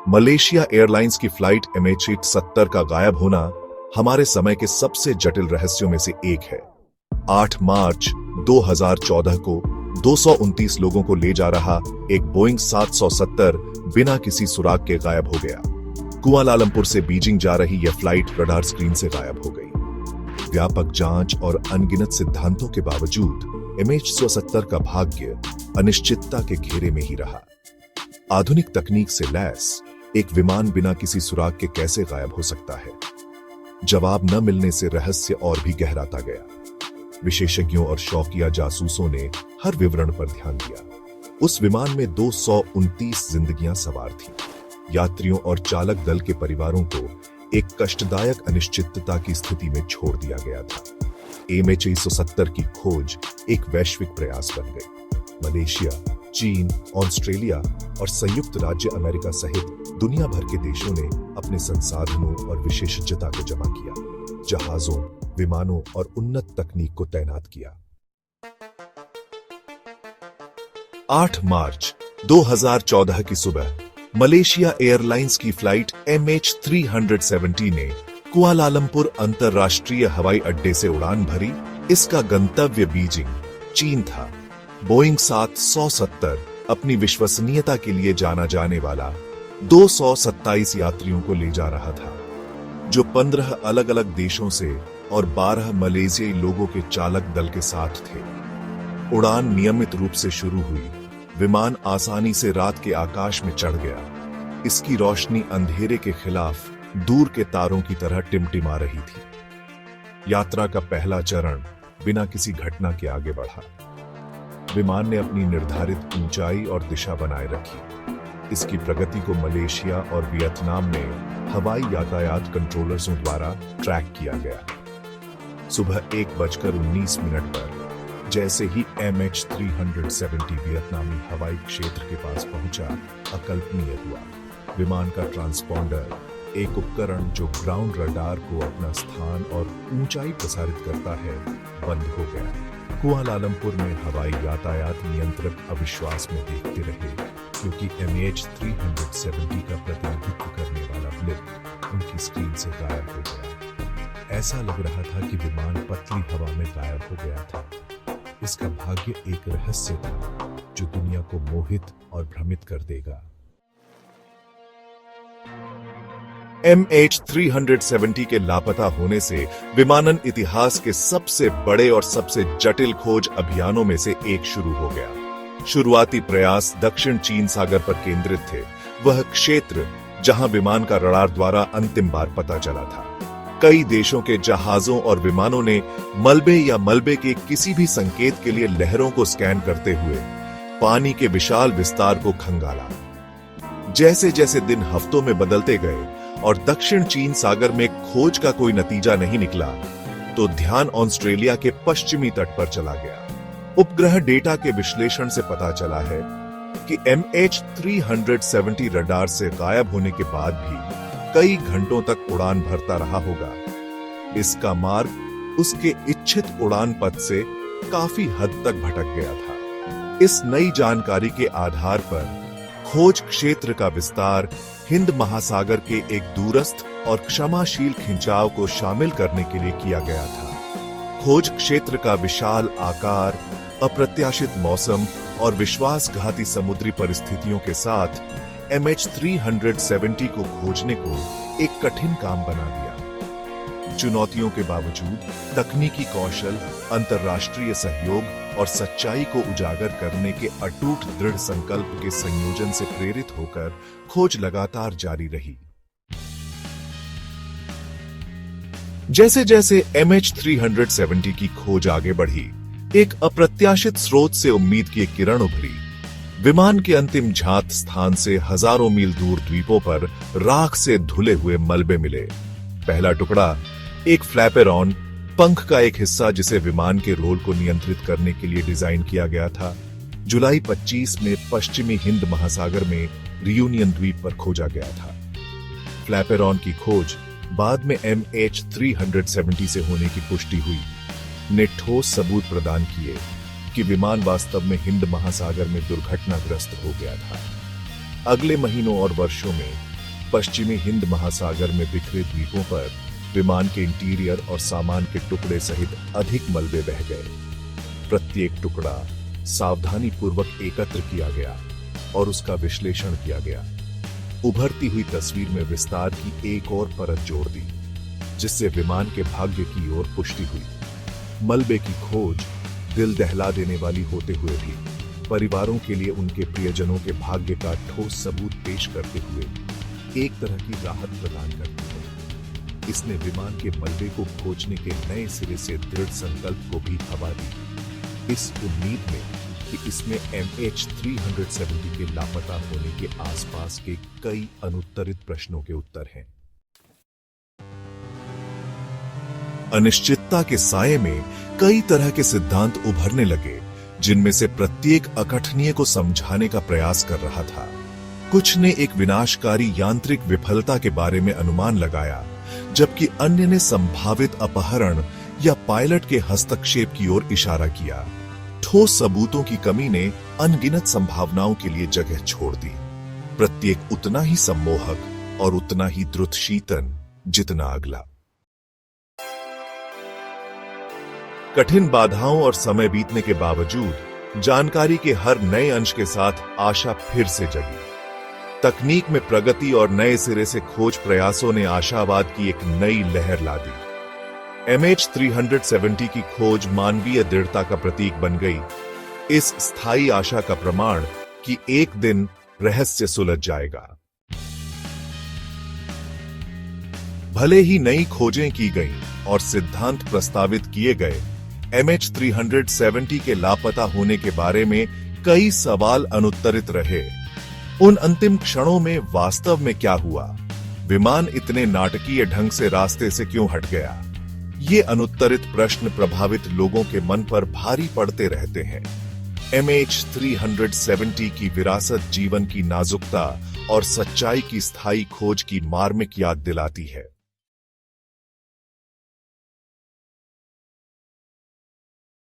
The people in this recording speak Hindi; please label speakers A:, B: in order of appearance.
A: मलेशिया एयरलाइंस की फ्लाइट MH370 का गायब होना हमारे समय के सबसे जटिल रहस्यों में से एक है। 8 मार्च 2014 को 229 लोगों को ले जा रहा एक बोइंग 770 बिना किसी सुराग के गायब हो गया। कुआलालंपुर से बीजिंग जा रही यह फ्लाइट रडार स्क्रीन से गायब हो गई। व्यापक जांच और अनगिनत सिद्धांतों के बावजूद MH370 का भाग्य अनिश्चितता के घेरे में ही रहा। आधुनिक तकनीक से लैस एक विमान बिना किसी सुराग के कैसे गायब हो सकता है? जवाब न मिलने से रहस्य और भी गहराता गया। विशेषज्ञों और शौकिया जासूसों ने हर विवरण पर ध्यान दिया। उस विमान में 229 जिंदगियां सवार थीं। यात्रियों और चालक दल के परिवारों को एक कष्टदायक अनिश्चितता की स्थिति में छोड़ दिया गया था। MH370 की खोज एक वैश्विक प्रयास बन गई। मलेशिया, चीन, ऑस्ट्रेलिया और संयुक्त राज्य अमेरिका सहित दुनिया भर के देशों ने अपने संसाधनों और विशेषज्ञता को जमा किया, जहाजों, विमानों और उन्नत तकनीक को तैनात किया। 8 मार्च 2014 की सुबह मलेशिया एयरलाइंस की फ्लाइट MH370 ने कुआलालंपुर अंतरराष्ट्रीय हवाई अड्डे से उड़ान भरी। इसका गंतव्य बीजिंग, चीन था। बोइंग 770 अपनी विश्वसनीयता के लिए जाना जाने वाला 227 यात्रियों को ले जा रहा था, जो 15 अलग अलग देशों से और 12 मलेशियाई लोगों के चालक दल के साथ थे। उड़ान नियमित रूप से शुरू हुई। विमान आसानी से रात के आकाश में चढ़ गया। इसकी रोशनी अंधेरे के खिलाफ दूर के तारों की तरह टिमटिमा रही थी। यात्रा का पहला चरण बिना किसी घटना के आगे बढ़ा। विमान ने अपनी निर्धारित ऊंचाई और दिशा बनाए रखी। इसकी प्रगति को मलेशिया और वियतनाम में हवाई यातायात कंट्रोलर्सों द्वारा ट्रैक किया गया। सुबह 1:19 पर जैसे ही MH370 वियतनामी हवाई क्षेत्र के पास पहुंचा, अकल्पनीय हुआ। विमान का ट्रांसपॉन्डर, एक उपकरण जो ग्राउंड रडार को अपना स्थान और ऊंचाई प्रसारित करता है, बंद हो गया। कुआलालंपुर में हवाई यातायात नियंत्रक अविश्वास में देखते रहे, क्योंकि MH370 का प्रतिनिधित्व करने वाला ब्लिप उनकी स्क्रीन से गायब हो गया। ऐसा लग रहा था कि विमान पतली हवा में गायब हो गया था। इसका भाग्य एक रहस्य था जो दुनिया को मोहित और भ्रमित कर देगा। MH370 के लापता होने से विमानन इतिहास के सबसे बड़े और सबसे जटिल खोज अभियानों में से एक शुरू हो गया। शुरुआती प्रयास दक्षिण चीन सागर पर केंद्रित थे, वह क्षेत्र जहां विमान का रडार द्वारा अंतिम बार पता चला था। कई देशों के जहाजों और विमानों ने मलबे या मलबे के किसी भी संकेत के लिए लहरों को स्कैन करते हुए पानी के विशाल विस्तार को खंगाला। जैसे जैसे दिन हफ्तों में बदलते गए और दक्षिण चीन सागर में खोज का कोई नतीजा नहीं निकला, तो ध्यान ऑस्ट्रेलिया के पश्चिमी तट पर चला गया। उपग्रह डेटा के विश्लेषण से पता चला है कि MH370 रडार से गायब होने के बाद भी कई घंटों तक उड़ान भरता रहा होगा। इसका मार्ग उसके इच्छित उड़ान पथ से काफी हद तक भटक गया था। इस नई जानकारी के आधार पर खोज क्षेत्र का विस्तार हिंद महासागर के एक दूरस्थ और क्षमाशील खिंचाव को शामिल करने के लिए किया गया था। खोज क्षेत्र का विशाल आकार, अप्रत्याशित मौसम और विश्वासघाती समुद्री परिस्थितियों के साथ MH370 को खोजने को एक कठिन काम बना दिया। चुनौतियों के बावजूद तकनीकी कौशल, अंतर्राष्ट्रीय सहयोग और सच्चाई को उजागर करने के अटूट दृढ़ संकल्प के संयोजन से प्रेरित होकर खोज लगातार जारी रही। जैसे जैसे MH370 की खोज आगे बढ़ी, एक अप्रत्याशित स्रोत से उम्मीद की एक किरण उभरी। विमान के अंतिम झात स्थान से हजारों मील दूर द्वीपों पर राख से धुले हुए मलबे मिले। पहला टुकड़ा एक फ्लैपेरॉन, पंख का एक हिस्सा जिसे विमान के रोल को नियंत्रित करने के लिए डिजाइन किया गया था, जुलाई 25 में पश्चिमी हिंद महासागर में रियूनियन द्वीप पर खोजा गया था। फ्लैपेरॉन की खोज बाद में MH370 से होने की पुष्टि हुई, ने ठोस सबूत प्रदान किए कि विमान वास्तव में हिंद महासागर में दुर्घटनाग्रस्त हो गया था। अगले महीनों और वर्षों में पश्चिमी हिंद महासागर में बिखरे द्वीपों पर विमान के इंटीरियर और सामान के टुकड़े सहित अधिक मलबे बह गए। प्रत्येक टुकड़ा सावधानी पूर्वक एकत्र किया गया और उसका विश्लेषण किया गया। उभरती हुई तस्वीर में विस्तार की एक और परत जोड़ दी, जिससे विमान के भाग्य की ओर पुष्टि हुई। मलबे की खोज दिल दहला देने वाली होते हुए भी परिवारों के लिए उनके प्रियजनों के भाग्य का ठोस सबूत पेश करते हुए एक तरह की राहत प्रदान करती है। इसने विमान के मलबे को खोजने के नए सिरे से दृढ़ संकल्प को भी हवा दी, इस उम्मीद में कि इसमें MH370 के लापता होने के आसपास के कई अनुत्तरित प्रश्नों के उत्तर हैं। अनिश्चितता के साये में कई तरह के सिद्धांत उभरने लगे, जिनमें से प्रत्येक अकथनीय को समझाने का प्रयास कर रहा था। कुछ ने एक विनाशकारी यांत्रिक विफलता के बारे में अनुमान लगाया, जबकि अन्य ने संभावित अपहरण या पायलट के हस्तक्षेप की ओर इशारा किया। ठोस सबूतों की कमी ने अनगिनत संभावनाओं के लिए जगह छोड़ दी, प्रत्येक उतना ही सम्मोहक और उतना ही द्रुतशीतन जितना अगला। कठिन बाधाओं और समय बीतने के बावजूद जानकारी के हर नए अंश के साथ आशा फिर से जगी। तकनीक में प्रगति और नए सिरे से खोज प्रयासों ने आशावाद की एक नई लहर ला दी। MH370 की खोज मानवीय दृढ़ता का प्रतीक बन गई, इस स्थायी आशा का प्रमाण कि एक दिन रहस्य सुलझ जाएगा। भले ही नई खोजें की गईं और सिद्धांत प्रस्तावित किए गए, MH370 के लापता होने के बारे में कई सवाल अनुत्तरित रहे। उन अंतिम क्षणों में वास्तव में क्या हुआ? विमान इतने नाटकीय ढंग से रास्ते से क्यों हट गया? ये अनुत्तरित प्रश्न प्रभावित लोगों के मन पर भारी पड़ते रहते हैं। MH370 की विरासत जीवन की नाजुकता और सच्चाई की स्थायी खोज की मार्मिक याद दिलाती है।